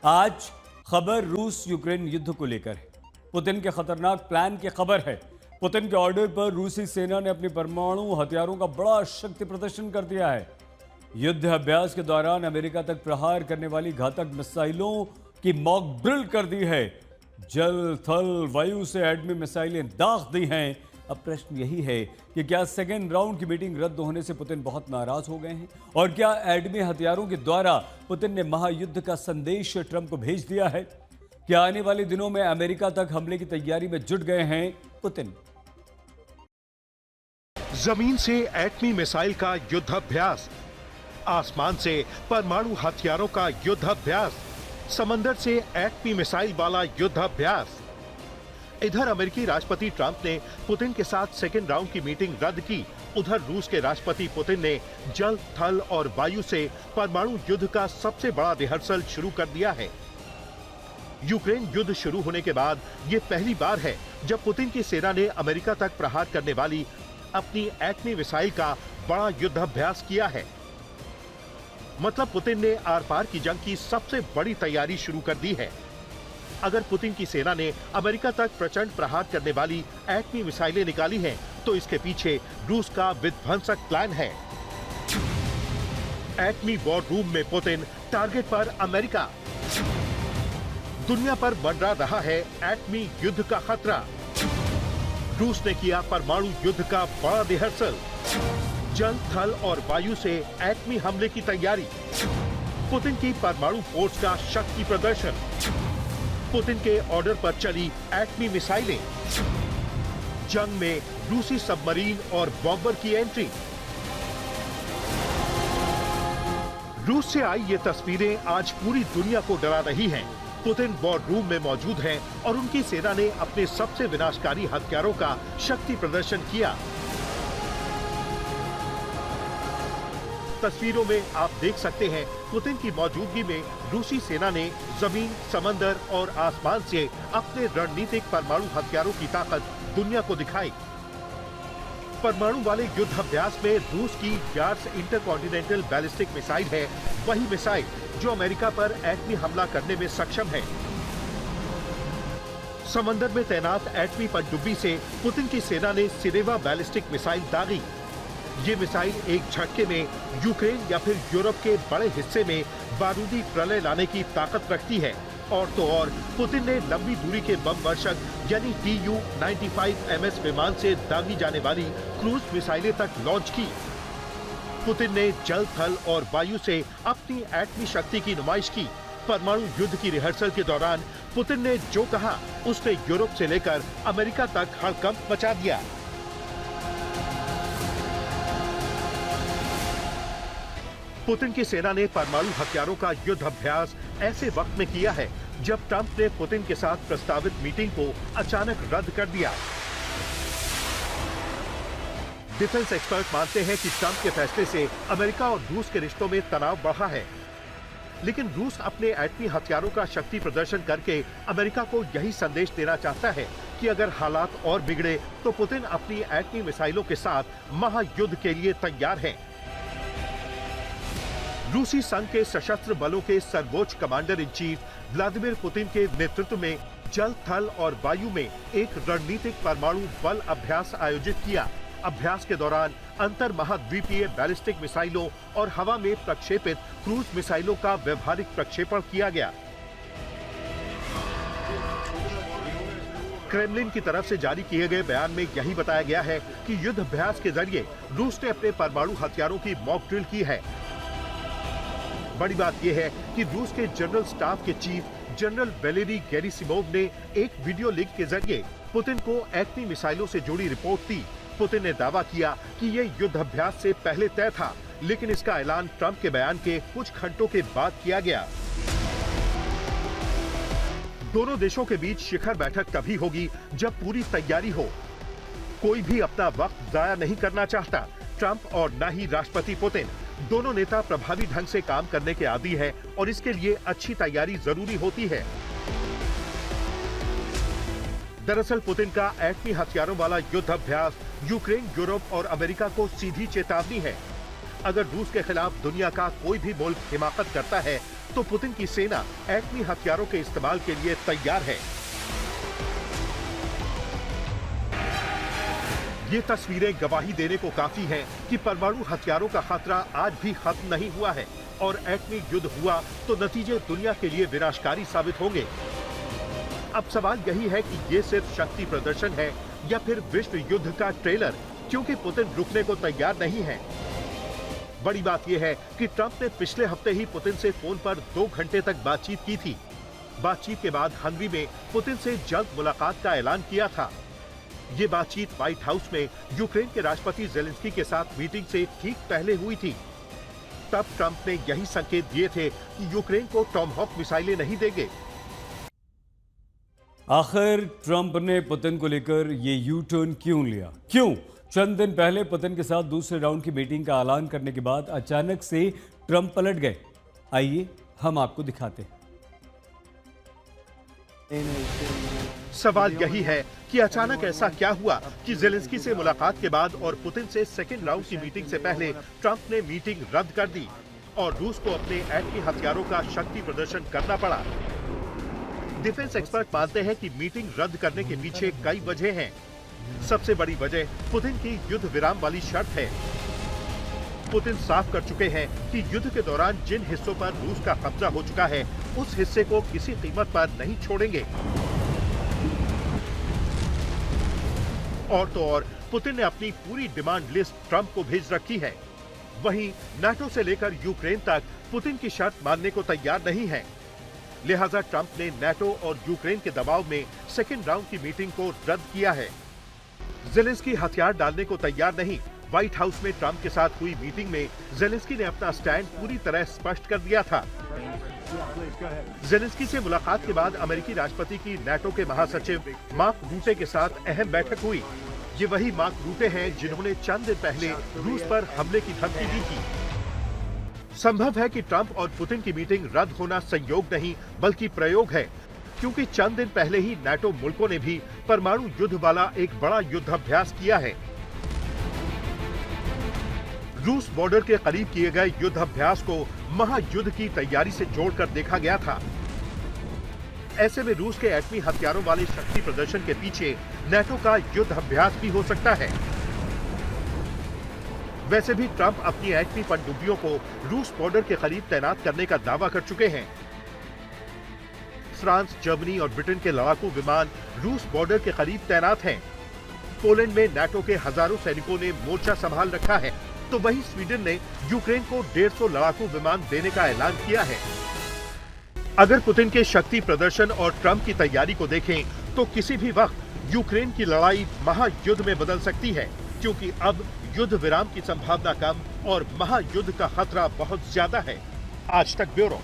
आज खबर रूस यूक्रेन युद्ध को लेकर है। पुतिन के खतरनाक प्लान की खबर है। पुतिन के ऑर्डर पर रूसी सेना ने अपनी परमाणु हथियारों का बड़ा शक्ति प्रदर्शन कर दिया है। युद्ध अभ्यास के दौरान अमेरिका तक प्रहार करने वाली घातक मिसाइलों की मॉक ड्रिल कर दी है। जल, थल, वायु से एटमी मिसाइलें दाग दी हैं। अब प्रश्न यही है कि क्या सेकेंड राउंड की मीटिंग रद्द होने से पुतिन बहुत नाराज हो गए हैं और क्या एटमी हथियारों के द्वारा पुतिन ने महायुद्ध का संदेश ट्रंप को भेज दिया है? क्या आने वाले दिनों में अमेरिका तक हमले की तैयारी में जुट गए हैं पुतिन? जमीन से एटमी मिसाइल का युद्धाभ्यास, आसमान से परमाणु हथियारों का युद्धाभ्यास, समंदर से एटमी मिसाइल वाला युद्धाभ्यास। इधर अमेरिकी राष्ट्रपति ट्रंप ने पुतिन के साथ सेकेंड राउंड की मीटिंग रद्द की। उधर रूस के राष्ट्रपति पुतिन ने जल, थल और वायु से परमाणु युद्ध का सबसे बड़ा रिहर्सल शुरू कर दिया है। यूक्रेन युद्ध शुरू होने के बाद ये पहली बार है जब पुतिन की सेना ने अमेरिका तक प्रहार करने वाली अपनी एटमी मिसाइल का बड़ा युद्धाभ्यास किया है। मतलब पुतिन ने आर पार की जंग की सबसे बड़ी तैयारी शुरू कर दी है। अगर पुतिन की सेना ने अमेरिका तक प्रचंड प्रहार करने वाली एटमी मिसाइलें निकाली हैं, तो इसके पीछे रूस का विध्वंसक प्लान है। एटमी वॉर रूम में पुतिन, टारगेट पर अमेरिका। दुनिया पर मंडरा रहा है एटमी युद्ध का खतरा। रूस ने किया परमाणु युद्ध का बड़ा रिहर्सल। जल, थल और वायु से एटमी हमले की तैयारी। पुतिन की परमाणु फोर्स का शक्ति प्रदर्शन। पुतिन के ऑर्डर पर चली एटमी मिसाइलें। जंग में रूसी सबमरीन और बॉम्बर की एंट्री। रूस से आई ये तस्वीरें आज पूरी दुनिया को डरा रही हैं। पुतिन वॉर रूम में मौजूद हैं और उनकी सेना ने अपने सबसे विनाशकारी हथियारों का शक्ति प्रदर्शन किया। तस्वीरों में आप देख सकते हैं पुतिन की मौजूदगी में रूसी सेना ने जमीन, समंदर और आसमान से अपने रणनीतिक परमाणु हथियारों की ताकत दुनिया को दिखाई। परमाणु वाले युद्धाभ्यास में रूस की यार्ड्स इंटरकॉन्टिनेंटल बैलिस्टिक मिसाइल है वही मिसाइल जो अमेरिका पर एटमी हमला करने में सक्षम है। समंदर में तैनात एटमी पनडुब्बी से पुतिन की सेना ने सिनेवा बैलिस्टिक मिसाइल दागी। ये मिसाइल एक झटके में यूक्रेन या फिर यूरोप के बड़े हिस्से में बारूदी प्रलय लाने की ताकत रखती है। और तो और पुतिन ने लंबी दूरी के बम वर्षक यानी Tu-95MS विमान से दागी जाने वाली क्रूज मिसाइलें तक लॉन्च की। पुतिन ने जल, थल और वायु से अपनी एटमी शक्ति की नुमाइश की। परमाणु युद्ध की रिहर्सल के दौरान पुतिन ने जो कहा उसने यूरोप से लेकर अमेरिका तक हड़कंप मचा दिया। पुतिन की सेना ने परमाणु हथियारों का युद्ध अभ्यास ऐसे वक्त में किया है जब ट्रंप ने पुतिन के साथ प्रस्तावित मीटिंग को अचानक रद्द कर दिया। डिफेंस एक्सपर्ट मानते हैं कि ट्रंप के फैसले से अमेरिका और रूस के रिश्तों में तनाव बढ़ा है। लेकिन रूस अपने एटमी हथियारों का शक्ति प्रदर्शन करके अमेरिका को यही संदेश देना चाहता है कि अगर हालात और बिगड़े तो पुतिन अपनी एटमी मिसाइलों के साथ महायुद्ध के लिए तैयार है। रूसी संघ के सशस्त्र बलों के सर्वोच्च commander in chief Vladimir Putin के नेतृत्व में जल, थल और वायु में एक रणनीतिक परमाणु बल अभ्यास आयोजित किया। अभ्यास के दौरान अंतर महाद्वीपीय बैलिस्टिक मिसाइलों और हवा में प्रक्षेपित क्रूज मिसाइलों का व्यवहारिक प्रक्षेपण किया गया। क्रेमलिन की तरफ से जारी किए गए बयान में यही बताया गया है कि युद्ध अभ्यास के जरिए रूस ने अपने परमाणु हथियारों की मॉक ड्रिल की है। बड़ी बात यह है कि रूस के जनरल स्टाफ के चीफ जनरल वैलेरी गेरासिमोव ने एक वीडियो लिंक के जरिए पुतिन को एटमी मिसाइलों से जुड़ी रिपोर्ट दी। पुतिन ने दावा किया कि यह युद्धाभ्यास से पहले तय था, लेकिन इसका ऐलान ट्रंप के बयान के कुछ घंटों के बाद किया गया। दोनों देशों के बीच शिखर बैठक तभी होगी जब पूरी तैयारी हो। कोई भी अपना वक्त जाया नहीं करना चाहता, ट्रंप और न ही राष्ट्रपति पुतिन। दोनों नेता प्रभावी ढंग से काम करने के आदी हैं और इसके लिए अच्छी तैयारी जरूरी होती है। दरअसल पुतिन का एटमी हथियारों वाला युद्ध अभ्यास यूक्रेन, यूरोप और अमेरिका को सीधी चेतावनी है। अगर रूस के खिलाफ दुनिया का कोई भी मुल्क हिमाकत करता है तो पुतिन की सेना एटमी हथियारों के इस्तेमाल के लिए तैयार है। ये तस्वीरें गवाही देने को काफी हैं कि परमाणु हथियारों का खतरा आज भी खत्म नहीं हुआ है और एटमी युद्ध हुआ तो नतीजे दुनिया के लिए विनाशकारी साबित होंगे। अब सवाल यही है कि ये सिर्फ शक्ति प्रदर्शन है या फिर विश्व युद्ध का ट्रेलर, क्योंकि पुतिन रुकने को तैयार नहीं है। बड़ी बात यह है कि ट्रंप ने पिछले हफ्ते ही पुतिन से फोन पर 2 घंटे तक बातचीत की थी। बातचीत के बाद हंगरी में पुतिन से जल्द मुलाकात का ऐलान किया था। ये बातचीत व्हाइट हाउस में यूक्रेन के राष्ट्रपति जेलेंस्की के साथ मीटिंग से ठीक पहले हुई थी। तब ट्रंप ने यही संकेत दिए थे कि यूक्रेन को टॉमहॉक मिसाइलें नहीं देंगे। आखिर ट्रंप ने पुतिन को लेकर ये यू टर्न क्यों लिया? क्यों चंद दिन पहले पुतिन के साथ दूसरे राउंड की मीटिंग का ऐलान करने के बाद अचानक से ट्रंप पलट गए? आइए हम आपको दिखाते हैं। सवाल यही है कि अचानक ऐसा क्या हुआ कि जेलेंस्की से मुलाकात के बाद और पुतिन से सेकेंड राउंड की मीटिंग से पहले ट्रंप ने मीटिंग रद्द कर दी और रूस को अपने एटमी हथियारों का शक्ति प्रदर्शन करना पड़ा। डिफेंस एक्सपर्ट मानते हैं कि मीटिंग रद्द करने के पीछे कई वजह हैं। सबसे बड़ी वजह पुतिन की युद्ध विराम वाली शर्त है। पुतिन साफ कर चुके हैं कि युद्ध के दौरान जिन हिस्सों पर रूस का कब्जा हो चुका है उस हिस्से को किसी कीमत पर नहीं छोड़ेंगे। और तो और पुतिन ने अपनी पूरी डिमांड लिस्ट ट्रंप को भेज रखी है। वहीं नाटो से लेकर यूक्रेन तक पुतिन की शर्त मानने को तैयार नहीं है। लिहाजा ट्रंप ने नाटो और यूक्रेन के दबाव में सेकेंड राउंड की मीटिंग को रद्द किया है। जेलेंस्की हथियार डालने को तैयार नहीं। व्हाइट हाउस में ट्रंप के साथ हुई मीटिंग में जेलेंस्की ने अपना स्टैंड पूरी तरह स्पष्ट कर दिया था। जेलेंस्की से मुलाकात के बाद अमेरिकी राष्ट्रपति की नाटो के महासचिव मार्क रूटे के साथ अहम बैठक हुई। ये वही मार्क रूटे हैं जिन्होंने चंद दिन पहले रूस पर हमले की धमकी दी थी। संभव है कि ट्रंप और पुतिन की मीटिंग रद्द होना संयोग नहीं बल्कि प्रयोग है, क्योंकि चंद दिन पहले ही नाटो मुल्कों ने भी परमाणु युद्ध वाला एक बड़ा युद्धाभ्यास किया है। रूस बॉर्डर के करीब किए गए युद्धाभ्यास को महायुद्ध की तैयारी से जोड़कर देखा गया था। ऐसे में रूस के एटमी हथियारों वाले शक्ति प्रदर्शन के पीछे नाटो का युद्धाभ्यास भी हो सकता है। वैसे भी ट्रंप अपनी एटमी पनडुब्बियों को रूस बॉर्डर के करीब तैनात करने का दावा कर चुके हैं। फ्रांस, जर्मनी और ब्रिटेन के लड़ाकू विमान रूस बॉर्डर के करीब तैनात हैं। पोलैंड में नाटो के हजारों सैनिकों ने मोर्चा संभाल रखा है, तो वहीं स्वीडन ने यूक्रेन को 150 लड़ाकू विमान देने का ऐलान किया है। अगर पुतिन के शक्ति प्रदर्शन और ट्रंप की तैयारी को देखें तो किसी भी वक्त यूक्रेन की लड़ाई महायुद्ध में बदल सकती है, क्योंकि अब युद्ध विराम की संभावना कम और महायुद्ध का खतरा बहुत ज्यादा है। आज तक ब्यूरो।